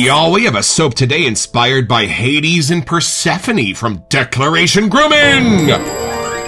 y'all, we have a soap today inspired by Hades and Persephone from Declaration Grooming.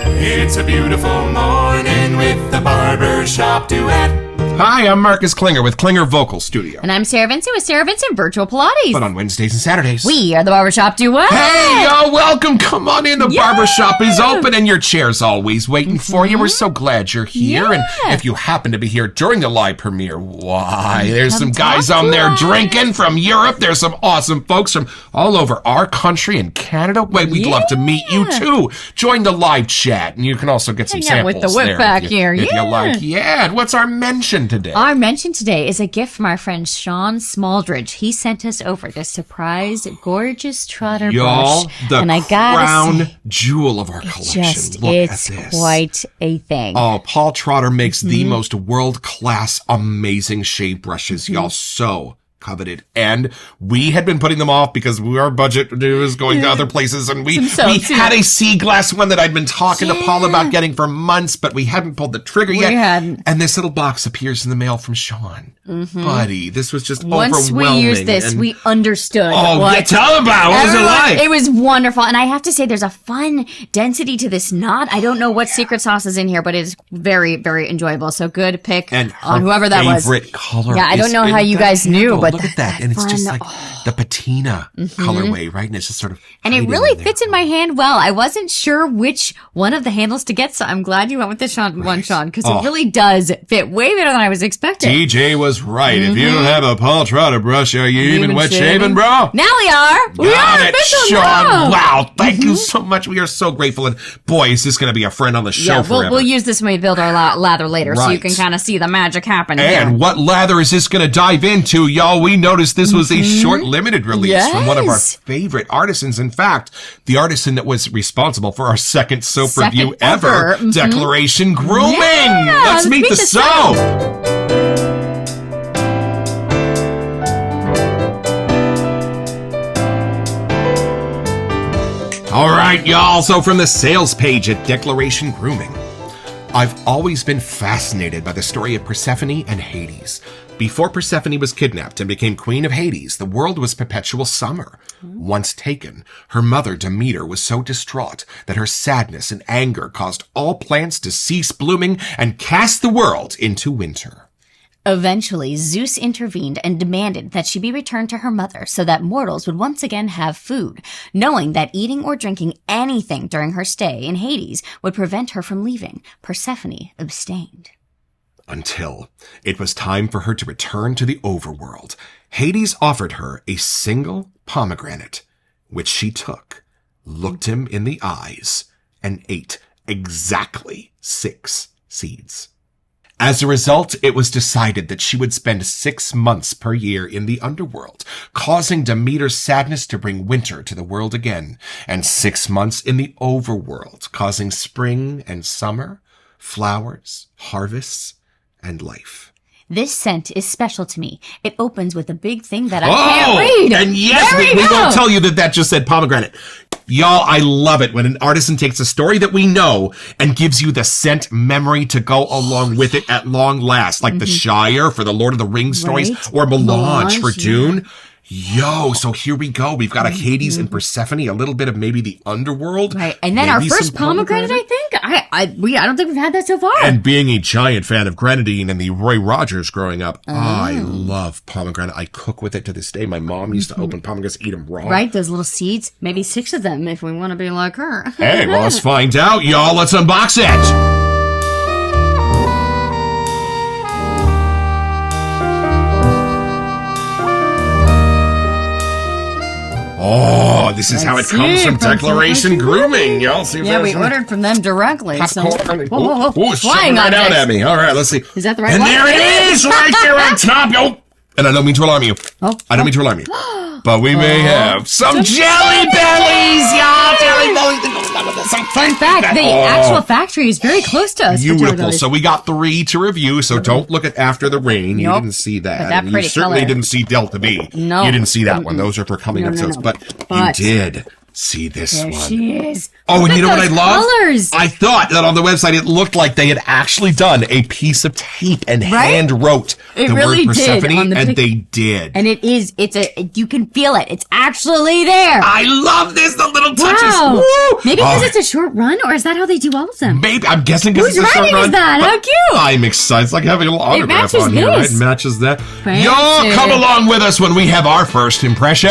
It's a beautiful morning with the Barbershop Duet. Hi, I'm Marcus Klinger with Klinger Vocal Studio. And I'm Sarah Vincent with Sarah Vincent Virtual Pilates. But on Wednesdays and Saturdays, we are the Barbershop Duet. Hey, y'all, welcome. Come on in. The barbershop is open and your chair's always waiting for you. We're so glad you're here. And if you happen to be here during the live premiere, why, there's some guys on there drinking from Europe. There's some awesome folks from all over our country and Canada. Wait, we'd love to meet you too. Join the live chat, and you can also get some samples with the whip there back if here. you like. Yeah, and what's our mention today? Our mention today is a gift from our friend Sean Smaldridge. He sent us over this surprise, gorgeous trotter Y'all, brush. the and I crown jewel of our collection. Look at this. It's quite a thing. Oh, Paul Trotter makes the most world-class, amazing shave brushes. Y'all so coveted. And we had been putting them off because our budget was going to other places, and we had a sea glass one that I'd been talking to Paul about getting for months, but we hadn't pulled the trigger yet. And this little box appears in the mail from Sean. Buddy, this was just overwhelming. Once we used this, we understood. Tell about it. What was it like? It was wonderful. And I have to say, there's a fun density to this knot. I don't know what secret sauce is in here, but it's very, very enjoyable. So good pick on whoever that was. Favorite color. Yeah, I don't know how you guys knew, but look at that. And it's just like the patina colorway, right? And it's just sort of and it really fits in my hand well. I wasn't sure which one of the handles to get, so I'm glad you went with this one, Sean, because it really does fit way better than I was expecting. DJ was right. If you don't have a Paul Trotter brush, are you even wet shaving, bro? Now we are. Got it, Sean. Wow. Thank you so much. We are so grateful. And boy, is this going to be a friend on the show forever. We'll use this when we build our lather later, so you can kind of see the magic happening. And what lather is this going to dive into, y'all? We noticed this was a short limited release from one of our favorite artisans. In fact, the artisan that was responsible for our second soap review ever, Declaration Grooming. Let's meet the soap. All right, y'all. So from the sales page at Declaration Grooming, I've always been fascinated by the story of Persephone and Hades. Before Persephone was kidnapped and became queen of Hades, the world was perpetual summer. Once taken, her mother Demeter was so distraught that her sadness and anger caused all plants to cease blooming and cast the world into winter. Eventually, Zeus intervened and demanded that she be returned to her mother so that mortals would once again have food, knowing that eating or drinking anything during her stay in Hades would prevent her from leaving. Persephone abstained. Until it was time for her to return to the overworld, Hades offered her a single pomegranate, which she took, looked him in the eyes, and ate exactly 6 seeds. As a result, it was decided that she would spend 6 months per year in the underworld, causing Demeter's sadness to bring winter to the world again, and 6 months in the overworld, causing spring and summer, flowers, harvests, and life. This scent is special to me. It opens with a big thing that I can't read. And yes, we won't tell you that just said pomegranate. Y'all, I love it when an artisan takes a story that we know and gives you the scent memory to go along with it at long last, like the Shire for the Lord of the Rings stories or Melange for Dune. Yo, so here we go. We've got a Hades and Persephone, a little bit of maybe the underworld. Right, and then our first pomegranate, I think. I don't think we've had that so far. And being a giant fan of grenadine and the Roy Rogers growing up, I love pomegranate. I cook with it to this day. My mom used to open pomegranates, eat them raw. Right, those little seeds. Maybe 6 of them if we want to be like her. Hey, well, let's find out, y'all. Let's unbox it. Oh, this is how it comes from Declaration Grooming. Y'all see that? Yeah, we ordered from them directly. Popcorn. Whoa. It's flying right out at me. All right, let's see. Is that the right one? And there it is, right there on top. Yo. And I don't mean to alarm you. I don't mean to alarm you. But we may have some jelly bellies, y'all. Jelly bellies. Fun fact, the actual factory is very close to us. Beautiful. So we got 3 to review, so don't look at After the Rain. You didn't see that. But you certainly didn't see Delta B. No. You didn't see that one. Those are for coming episodes. But you did See this There one. she is. Oh, Look and you at know what I those love? colors. I thought that on the website it looked like they had actually done a piece of tape and Right? hand wrote It the really word did Persephone, on the and pic- they did. And you can feel it. It's actually there. I love this, the little touches. Wow. Woo! Maybe because Oh, it's a short run, or is that how they do all of them? maybe I'm guessing because Whose it's a short writing run. is that? but How cute. I'm excited. It's like having a little autograph matches on here, right? this. Matches that. Fancy. Y'all come along with us when we have our first impression.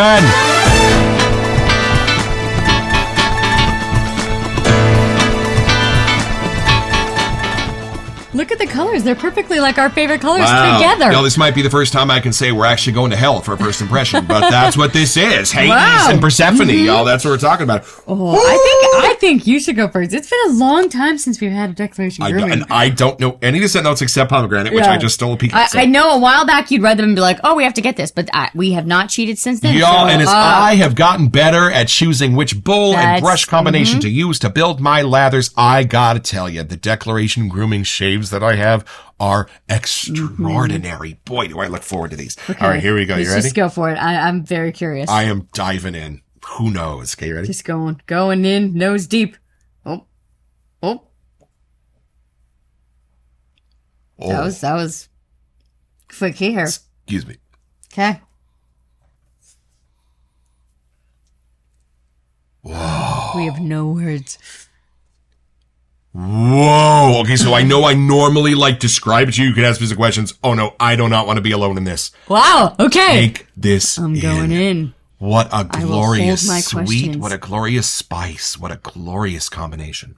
Look at the colors. They're perfectly like our favorite colors Wow. together. Now, this might be the first time I can say we're actually going to hell for a first impression, but that's what this is. Hades Wow. and Persephone, y'all. That's what we're talking about. Oh, I think you should go first. It's been a long time since we've had a declaration grooming. And I don't know any of the set notes except pomegranate, which Yeah. I just stole a peek at. I know a while back you'd read them and be like, oh, we have to get this, but we have not cheated since then. Y'all, so, and as I have gotten better at choosing which bowl and That's- brush combination to use to build my lathers, I gotta tell you, the declaration grooming shaves that I have are extraordinary. Boy, do I look forward to these. Okay. All right, here we go. You Let's ready? just go for it. I'm very curious. I am diving in. Who knows? Okay, you ready? Just going in, nose deep. Oh. Oh, That was quick here. excuse me. Okay. Whoa. We have no words. Whoa. Okay, so I know I normally describe it to you. You can ask me some questions. Oh no, I do not want to be alone in this. Wow. Okay. Take this I'm going in. What a I will glorious hold my sweet. questions. What a glorious spice. What a glorious combination.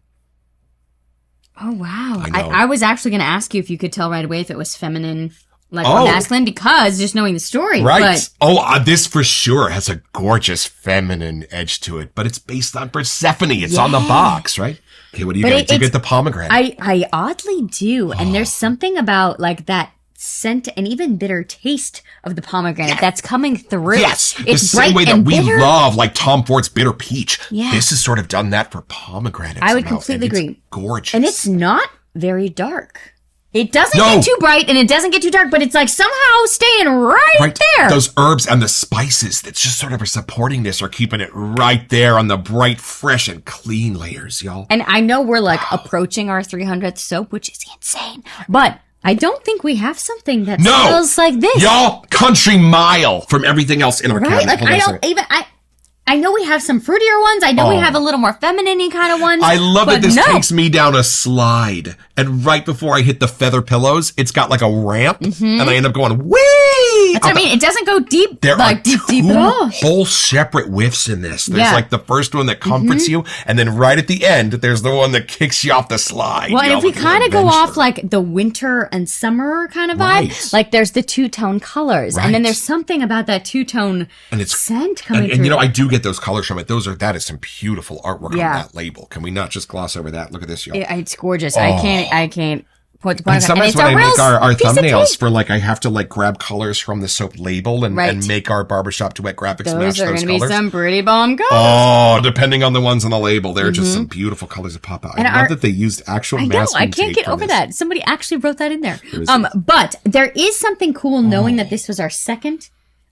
Oh, wow. I know. I was actually going to ask you if you could tell right away if it was feminine, or Oh. masculine, because just knowing the story. Right. But This for sure has a gorgeous feminine edge to it, but it's based on Persephone. It's on the box, right? Okay, what do you But get? Do you it's- get the pomegranate? I oddly do. And there's something about that scent and even bitter taste of the pomegranate that's coming through. Yes, It's the same bright way that and we bitter. love Tom Ford's bitter peach. Yeah. This has sort of done that for pomegranates. I would now, completely and it's agree. Gorgeous. And it's not very dark. It doesn't No. get too bright and it doesn't get too dark, but it's somehow staying right there. Those herbs and the spices that just sort of are supporting this are keeping it right there on the bright, fresh, and clean layers, y'all. And I know we're approaching our 300th soap, which is insane, but I don't think we have something that No! smells like this. Y'all, country mile from everything else in our Right? cabinet. Hold on a second. I know we have some fruitier ones. I know we have a little more feminine kind of ones. I love but that this no. takes me down a slide. And right before I hit the feather pillows, it's got a ramp. And I end up going, whee! That's what I mean. It doesn't go deep, There are deep two at all. whole separate whiffs in this. There's Yeah. the first one that comforts you, and then right at the end, there's the one that kicks you off the slide. Well, and y'all, if we with a kind of go adventure. off the winter and summer kind of vibe, Right. there's the two-tone colors. And then Right. there's something about that two-tone And it's- scent coming and through. I do get those colors from it. That is some beautiful artwork Yeah. on that label. Can we not just gloss over that? Look at this, y'all. It's gorgeous. I can't put the And sometimes it's when a I real make our piece of thumbnails tape. for I have to grab colors from the soap label and Right. make our Barbershop Duet graphics match Those are those going to be colors. some pretty bomb colors. Oh, depending on the ones on the label, they're just some beautiful colors that pop out. And I love that they used actual I know. masking I can't tape get for over this. that. Somebody actually wrote that in there. is But there is something cool knowing that this was our second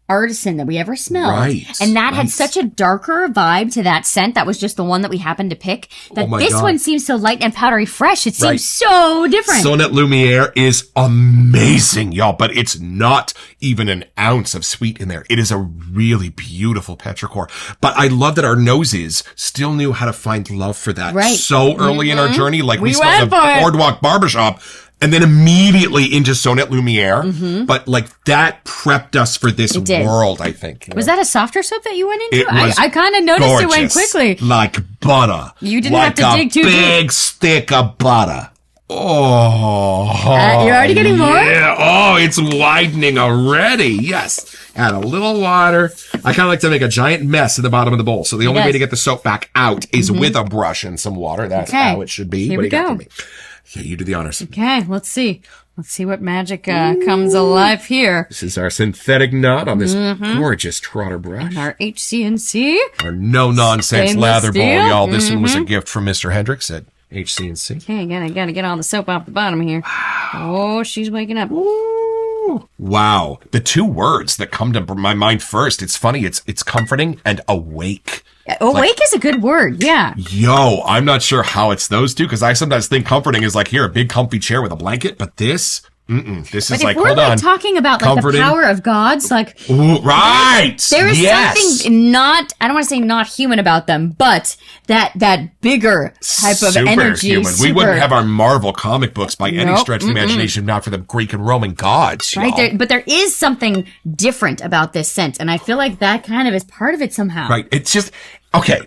artisan that we ever smelled. Right, And that had right. such a darker vibe to that scent. That was just the one that we happened to pick. That Oh my this God. one seems so light and powdery fresh. It seems Right. so different. Sonnet Lumiere is amazing, y'all, but it's not even an ounce of sweet in there. It is a really beautiful petrichor. But I love that our noses still knew how to find love for that Right. so early in our journey. We We smelled went the for it. Boardwalk Barbershop and then immediately into Sonnet Lumiere. But that prepped us for this did. world, I think. was that a softer soap that you went into? It was I kind of noticed it went gorgeous. quickly. Like butter. You didn't have to dig too Like deep. a big stick of butter. Oh. You're already getting more? Yeah. Oh, it's widening already. Yes. Add a little water. I kind of like to make a giant mess at the bottom of the bowl. So the only way does. to get the soap back out is with a brush and some water. That's Okay. how it should be. Here What do we you got go. for me? Yeah, you do the honors. Okay, let's see. Let's see what magic comes alive here. This is our synthetic knot on this gorgeous trotter brush. Our HCNC. Our no-nonsense Stainless lather bowl, steel. y'all. This one was a gift from Mr. Hendricks at HCNC. Okay, gotta get all the soap off the bottom here. Oh, she's waking up. Wow. The two words that come to my mind first, it's funny, it's comforting and awake. Awake is a good word, yeah. Yo, I'm not sure how it's those two, because I sometimes think comforting is like, here, a big comfy chair with a blanket, but this is But like, if we're hold like on. talking about like Comforting. the power of gods, like Ooh, right. there is Yes. something not, I don't want to say not human about them, but that bigger type of energy. Superhuman. We wouldn't have our Marvel comic books by any Nope. stretch of the imagination, not for the Greek and Roman gods. Right y'all. there, but there is something different about this scent, and I feel like that kind of is part of it somehow. Right. It's just, okay.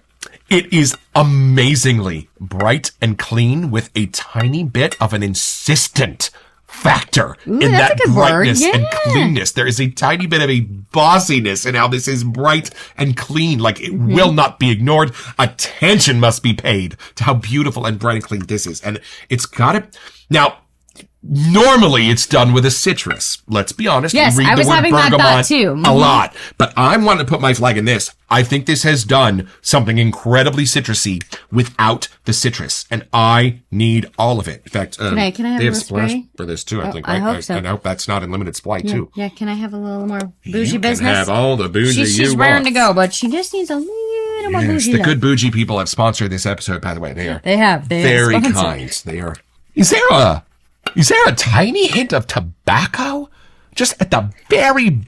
It is amazingly bright and clean with a tiny bit of an insistent factor Ooh, in that's that a good word. brightness and Yeah. cleanness. There is a tiny bit of a bossiness in how this is bright and clean. Like it will not be ignored. Attention must be paid to how beautiful and bright and clean this is. And it's got it. Now, normally it's done with a citrus. Let's be honest. Yes, We read I the was word having that bergamot thought too. a Mhm. lot. But I want to put my flag in this. I think this has done something incredibly citrusy without the citrus. And I need all of it. In fact, Can I have they a have little splash spray? for this too, I think. I Right? hope so. And I hope that's not in limited supply too. Yeah, can I have a little more You bougie can business? have all the bougie She's you raring want. to go, but she just needs a little more Yes, bougie. the love. good bougie people have sponsored this episode, by the way. They are They have very sponsored. kind. They are. Is there a tiny hint of tobacco? Just at the very,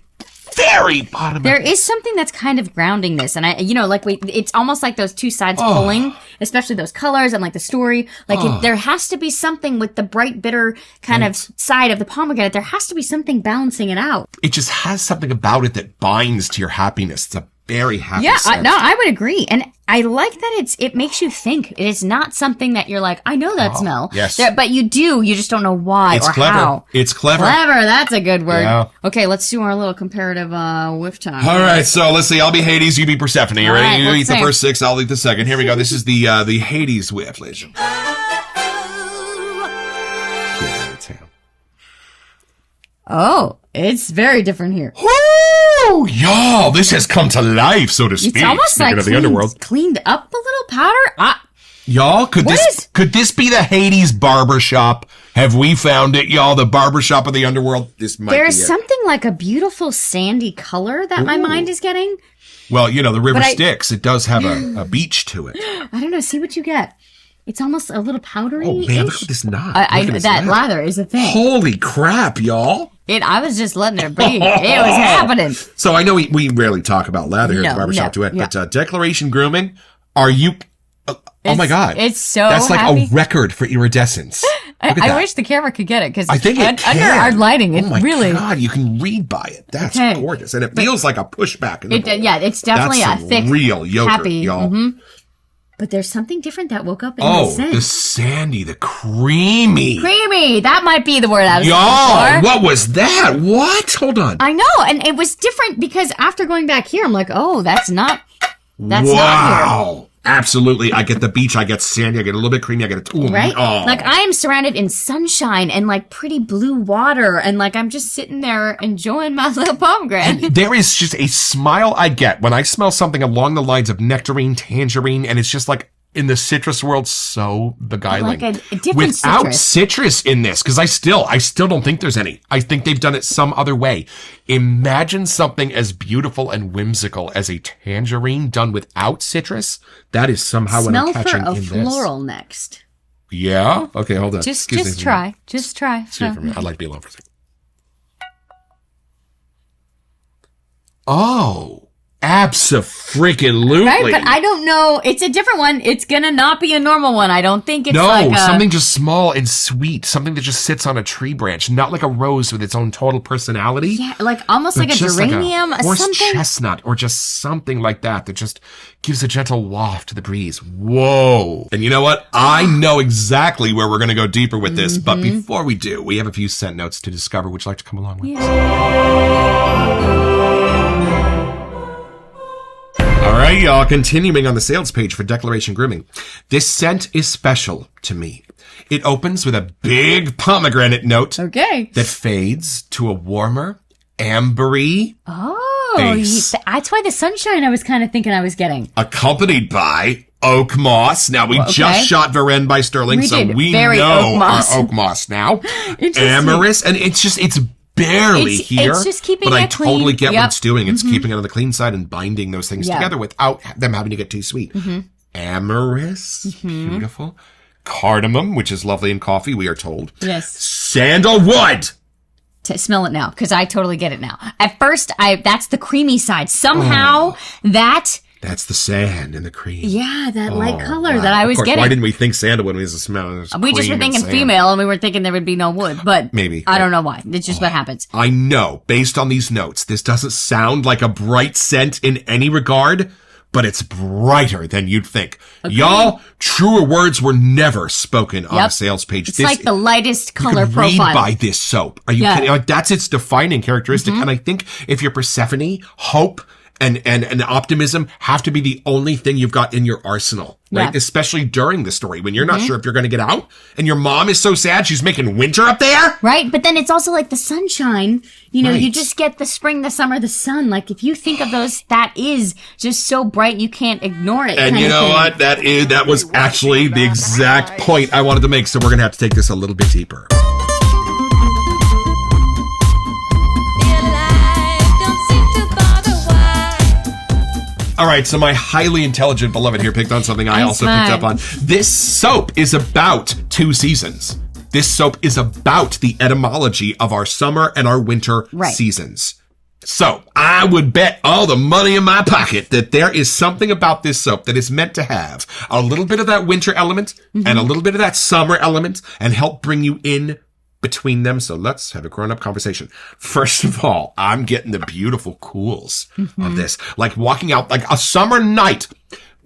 very bottom. There is something that's kind of grounding this, and it's almost like those two sides Oh. pulling, especially those colors and like the story. Like there has to be something with the bright, bitter kind of side of the pomegranate. There has to be something balancing it out. It just has something about it that binds to your happiness. It's a very happy Yeah, scent. I would agree, and I like that it makes you think. It is not something that you're like, I know that smell. yes. But you just don't know why It's or clever. how. It's clever. Clever, that's a good word. Yeah. Okay, let's do our little comparative whiff time. All right, so let's see. I'll be Hades, you be Persephone. You All ready? right, You let's eat the see. first 6, I'll eat the second. Here we go. This is the Hades whiff, ladies and gentlemen. Oh, it's very different here. Woo! Y'all, this has come to life, so to speak. It's almost Speaking like of the underworld. cleaned up a little powder. Y'all, could What this is- could this be the Hades barbershop? Have we found it, y'all? The barbershop of the underworld? This might There's be it. something like a beautiful sandy color that my mind is getting. Well, you know, the river But I- Styx, it does have a beach to it. I don't know. See what you get. It's almost a little powdery. Oh, man, look at this knot. I Look at this that knot. lather is a thing. Holy crap, y'all. I was just letting it be. It was happening. So I know we rarely talk about lather here at the No, Barbershop no, Duet, yeah. but Declaration Grooming, are you... oh my God. It's so That's like happy. a record for iridescence. Look at I that. wish the camera could get it because I think it under can. our lighting, it oh my really. God, you can read by it. That's Okay. gorgeous. And it feels like a pushback. In the bowl. Yeah, it's definitely That's a some thick, real yogurt, happy. y'all. But there's something different that woke up in Oh, the scent. the sandy, the creamy. Creamy. That might be the word I was Y'all, looking for. what was that? What? Hold on. I know, and it was different because after going back here, I'm like, oh, that's not not here. Wow. Absolutely. I get the beach. I get sandy. I get a little bit creamy. I get a... Right? Oh. Like I am surrounded in sunshine and like pretty blue water and like I'm just sitting there enjoying my little pomegranate. There is just a smile I get when I smell something along the lines of nectarine, tangerine, and it's just like in the citrus world, so beguiling. Like a different Without citrus. in this, because I still don't think there's any. I think they've done it some other way. Imagine something as beautiful and whimsical as a tangerine done without citrus. That is somehow what Smell I'm for catching a in floral next. this. Yeah? Okay, hold on. Just Excuse me. try. Just try. Excuse me for a minute. I'd like to be alone for a second. Oh. Abso-freaking-lutely. Right, but I don't know. It's a different one. It's gonna not be a normal one. I don't think it's No, like a... something just small and sweet. Something that just sits on a tree branch. Not like a rose with its own total personality. Yeah, like almost but like a just geranium, like a horse something. chestnut, or just something like that just gives a gentle waft to the breeze. Whoa. And you know what? I know exactly where we're going to go deeper with this, but before we do, we have a few scent notes to discover. Would you like to come along with us? All right, y'all, continuing on the sales page for Declaration Grooming. This scent is special to me. It opens with a big pomegranate note Okay. that fades to a warmer, ambery, Oh, base. that's why the sunshine I was kind of thinking I was getting. accompanied by oak moss. Now, we Okay. just shot Varenne by Sterling, We so did. we Very know oak moss. our oak moss now. Interesting. Amorous, and it's barely here. It's just keeping but it I totally clean. get Yep. what it's doing. It's keeping it on the clean side and binding those things Yeah. together without them having to get too sweet. Amyris, beautiful. Cardamom, which is lovely in coffee, we are told. Yes. Sandalwood. To smell it now, because I totally get it now. At first, that's the creamy side. Somehow, That's the sand and the cream. that light color Wow. that I was Of course, getting. why didn't we think sandalwood was a smell? It was We just cream were and thinking sand. female, and we were thinking there would be no wood, but Maybe. I don't know why. It's just what happens. I know, based on these notes, this doesn't sound like a bright scent in any regard, but it's brighter than you'd think. Y'all, truer words were never spoken on a sales page. It's like the lightest color you could profile. read by this soap. Are you Yeah. kidding? Like, that's its defining characteristic. And I think if you're Persephone, hope and optimism have to be the only thing you've got in your arsenal, right? Yeah. Especially during the story when you're not sure if you're going to get out and your mom is so sad she's making winter up there. Right? But then it's also like the sunshine. You know, you Right. just get the spring, the summer, the sun. Like if you think of those, that is just so bright you can't ignore it. And kind you of know thing. what? That was actually the exact point I wanted to make. So we're going to have to take this a little bit deeper. All right, so my highly intelligent beloved here picked on something I also picked up on. This soap is about 2 seasons. This soap is about the etymology of our summer and our winter seasons. So I would bet all the money in my pocket that there is something about this soap that is meant to have a little bit of that winter element and a little bit of that summer element and help bring you in between them. So let's have a grown-up conversation. First of all, I'm getting the beautiful cools of this. Like walking out, like a summer night.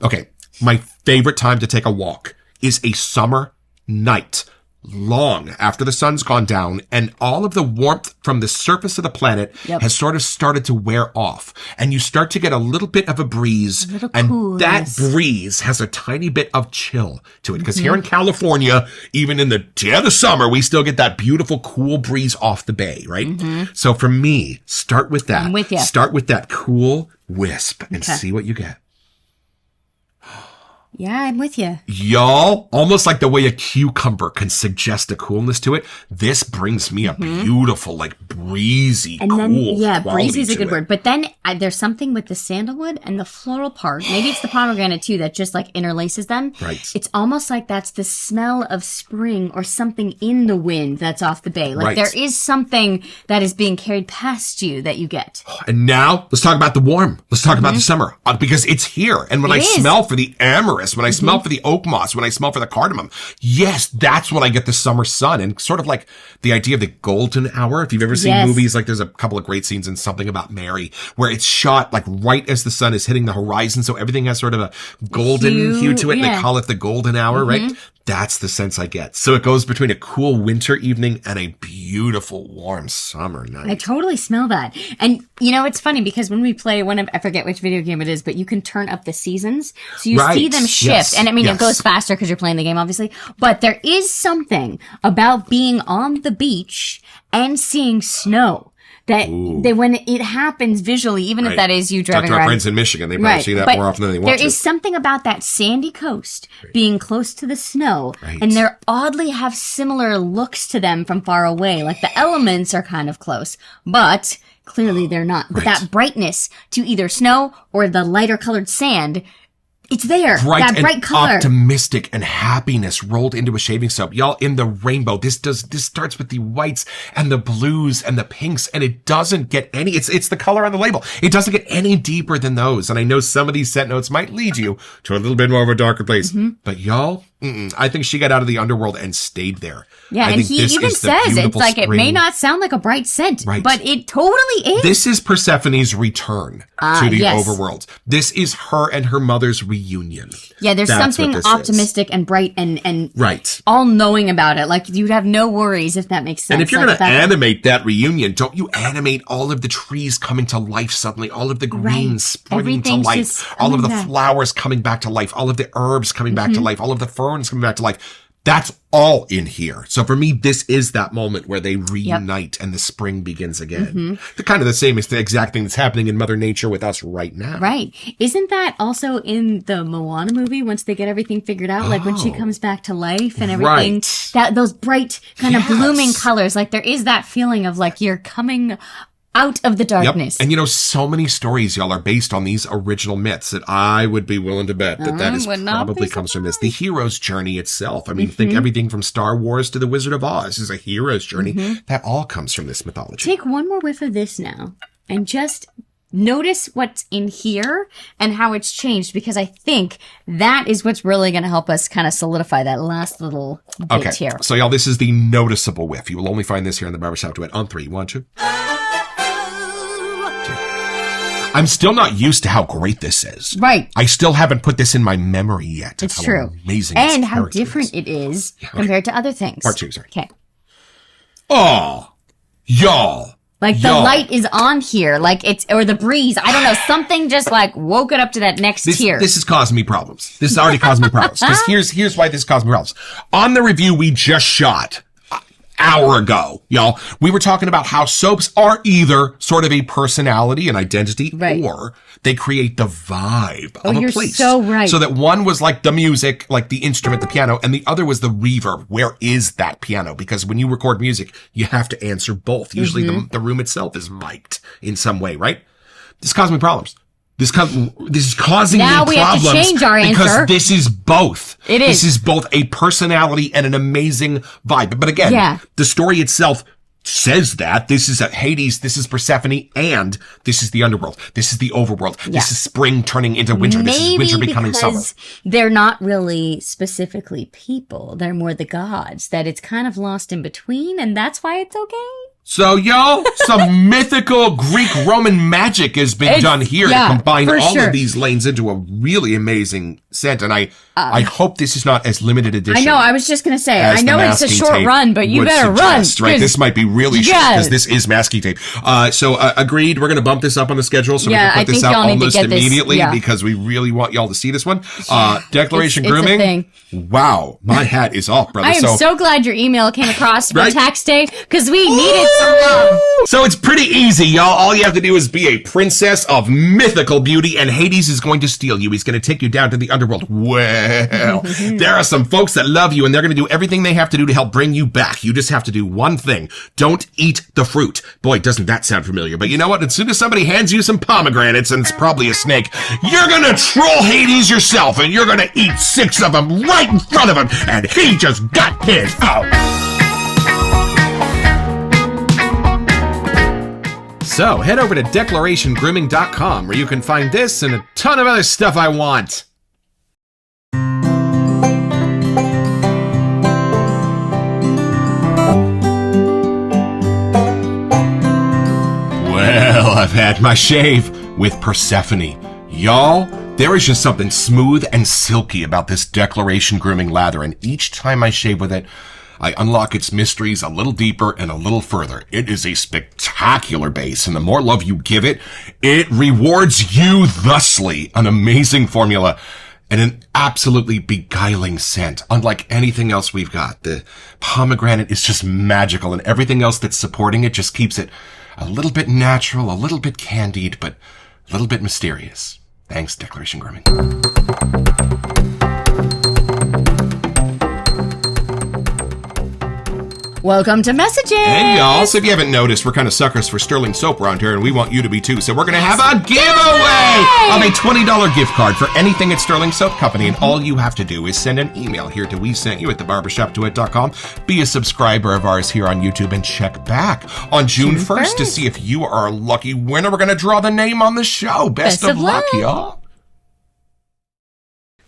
Okay, my favorite time to take a walk is a summer night. Long after the sun's gone down and all of the warmth from the surface of the planet has sort of started to wear off. And you start to get a little bit of a breeze. And that breeze has a tiny bit of chill to it. Because here in California, even in the summer, we still get that beautiful cool breeze off the bay, right? So for me, start with that. I'm with ya. Start with that cool wisp and see what you get. Yeah, I'm with you. Y'all, almost like the way a cucumber can suggest a coolness to it, this brings me a beautiful, like breezy, And cool then, yeah, quality breezy is a to good it. word. But then there's something with the sandalwood and the floral part. Maybe it's the pomegranate too that just like interlaces them. Right. It's almost like that's the smell of spring or something in the wind that's off the bay. Like there is something that is being carried past you that you get. And now, let's talk about the warm. Let's talk about the summer. Because it's here. And when I smell for the amyris, when I smell for the oak moss, when I smell for the cardamom, yes, that's when I get the summer sun. And sort of like the idea of the golden hour. If you've ever seen movies, like there's a couple of great scenes in Something About Mary, where it's shot like right as the sun is hitting the horizon. So everything has sort of a golden hue to it. And they call it the golden hour, right? That's the sense I get. So it goes between a cool winter evening and a beautiful warm summer night. I totally smell that. And you know, it's funny because when we play I forget which video game it is, but you can turn up the seasons. So you see them shift. Yes. And I mean, Yes. it goes faster because you're playing the game, obviously. But there is something about being on the beach and seeing snow that when it happens visually, even if that is you Talk driving to our around. friends in Michigan. They probably see that But more often than they want to. There is something about that sandy coast being close to the snow, and they oddly have similar looks to them from far away. Like the elements are kind of close, but clearly they're not. But that brightness to either snow or the lighter colored sand, it's there. That bright and color. optimistic and happiness rolled into a shaving soap. Y'all, in the rainbow, this starts with the whites and the blues and the pinks, and it doesn't get any, it's the color on the label. It doesn't get any deeper than those. And I know some of these set notes might lead you to a little bit more of a darker place. But y'all, I think she got out of the underworld and stayed there. Yeah, I and think he this even is the says it's beautiful like it may spring. not sound like a bright scent, Right. but it totally is. This is Persephone's return to the yes. overworld. This is her and her mother's reunion. Yeah, there's That's something what this optimistic and bright and Right. all knowing about it. Like you'd have no worries if that makes sense. And if you're Like, going to that's- animate that reunion, don't you animate all of the trees coming to life suddenly, all of the green Right. springing to Everything's life, just all of coming the back. flowers coming back to life, all of the herbs coming back to life, all of the ferns coming back to life. That's all in here. So for me, this is that moment where they reunite and the spring begins again. The kind of the same as the exact thing that's happening in Mother Nature with us right now. Right. Isn't that also in the Moana movie once they get everything figured out? Like when she comes back to life and everything. Right. That those bright kind of blooming colors. Like there is that feeling of like you're coming out of the darkness. And so many stories, y'all, are based on these original myths that I would be willing to bet that is probably comes from this. The hero's journey itself. I mean, think everything from Star Wars to The Wizard of Oz is a hero's journey. That all comes from this mythology. Take one more whiff of this now and just notice what's in here and how it's changed, because I think that is what's really going to help us kind of solidify that last little bit here. So, y'all, this is the noticeable whiff. You will only find this here in the Barbershop Duet on 3. 1, 2. I'm still not used to how great this is. Right. I still haven't put this in my memory yet. It's true. Amazing. And how different it is compared to other things. Part 2, sorry. Okay. Oh, y'all. Like the light is on here, like it's, or the breeze. I don't know. Something just like woke it up to that next tier. This is causing me problems. This has already caused me problems. Because here's why this caused me problems. On the review we just shot hour ago, y'all, we were talking about how soaps are either sort of a personality and identity, or they create the vibe of a place. So right. So that one was like the music, like the instrument, the piano, and the other was the reverb. Where is that piano? Because when you record music, you have to answer both. Usually the room itself is mic'd in some way, right? This caused me problems. This is causing me problems. Now we have to change our answer. Because this is both. It is. This is both a personality and an amazing vibe. But again, the story itself says that this is Hades, this is Persephone, and this is the underworld. This is the overworld. This is spring turning into winter. Maybe this is winter becoming summer. They're not really specifically people. They're more the gods, that it's kind of lost in between, and that's why it's okay. So, y'all, some mythical Greek Roman magic has been done here to combine all of these lanes into a really amazing set. And I hope this is not as limited edition. I know, I was just going to say, I know it's a short run, but you better run. Right, this might be really short because this is masking tape. So, agreed, we're going to bump this up on the schedule so we can put this out almost immediately because we really want y'all to see this one. Declaration Grooming. Wow, my hat is off, brother. I am so glad your email came across for tax day because we needed some love. So it's pretty easy, y'all. All you have to do is be a princess of mythical beauty, and Hades is going to steal you. He's going to take you down to the underworld. Well, there are some folks that love you, and they're going to do everything they have to do to help bring you back. You just have to do one thing. Don't eat the fruit. Boy, doesn't that sound familiar. But you know what? As soon as somebody hands you some pomegranates, and it's probably a snake, you're going to troll Hades yourself, and you're going to eat 6 of them right in front of him, and he just got his out. So, head over to declarationgrooming.com where you can find this and a ton of other stuff I want. Well, I've had my shave with Persephone. Y'all, there is just something smooth and silky about this Declaration Grooming lather, and each time I shave with it, I unlock its mysteries a little deeper and a little further. It is a spectacular base, and the more love you give it, it rewards you thusly. An amazing formula and an absolutely beguiling scent, unlike anything else we've got. The pomegranate is just magical, and everything else that's supporting it just keeps it a little bit natural, a little bit candied, but a little bit mysterious. Thanks, Declaration Grooming. Welcome to Messages! Hey, y'all. So if you haven't noticed, we're kind of suckers for Sterling soap around here, and we want you to be too. So we're going to have a giveaway of a $20 gift card for anything at Sterling Soap Company. And all you have to do is send an email here to WeSentYou at thebarbershopduet.com. Be a subscriber of ours here on YouTube and check back on June 1st to see if you are a lucky winner. We're going to draw the name on the show. Best of luck, y'all.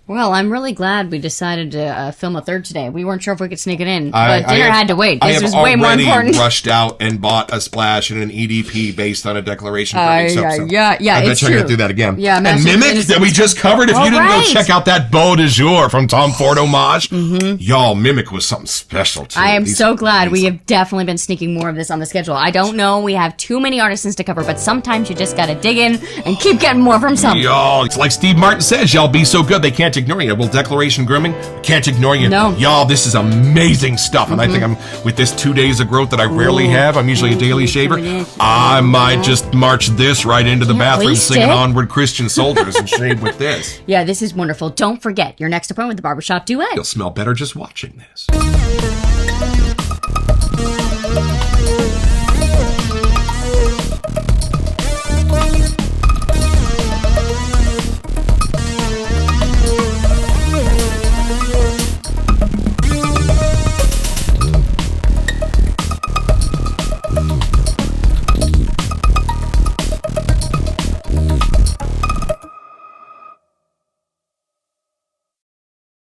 Well, I'm really glad we decided to film a third today. We weren't sure if we could sneak it in, but dinner had to wait. This was way more important. I have already rushed out and bought a splash and an EDP based on a Declaration Grooming soap. Yeah, I bet you're going to do that again. Yeah, and Mimic that we just covered. If you didn't go check out that Beau de Jour from Tom Ford homage, y'all, Mimic was something special too. I am so glad we have definitely been sneaking more of this on the schedule. I don't know, we have too many artisans to cover, but sometimes you just got to dig in and keep getting more from some. Y'all, it's like Steve Martin says, y'all be so good they can't can't ignore you. Well, declaration grooming, can't ignore you. No. Y'all, this is amazing stuff. And I think I'm, with this 2 days of growth that I rarely have, I'm usually a daily shaver. I might just march this right into the bathroom waste singing it. Onward Christian Soldiers and shave with this. Yeah, this is wonderful. Don't forget your next appointment with the Barbershop Duet. You'll smell better just watching this.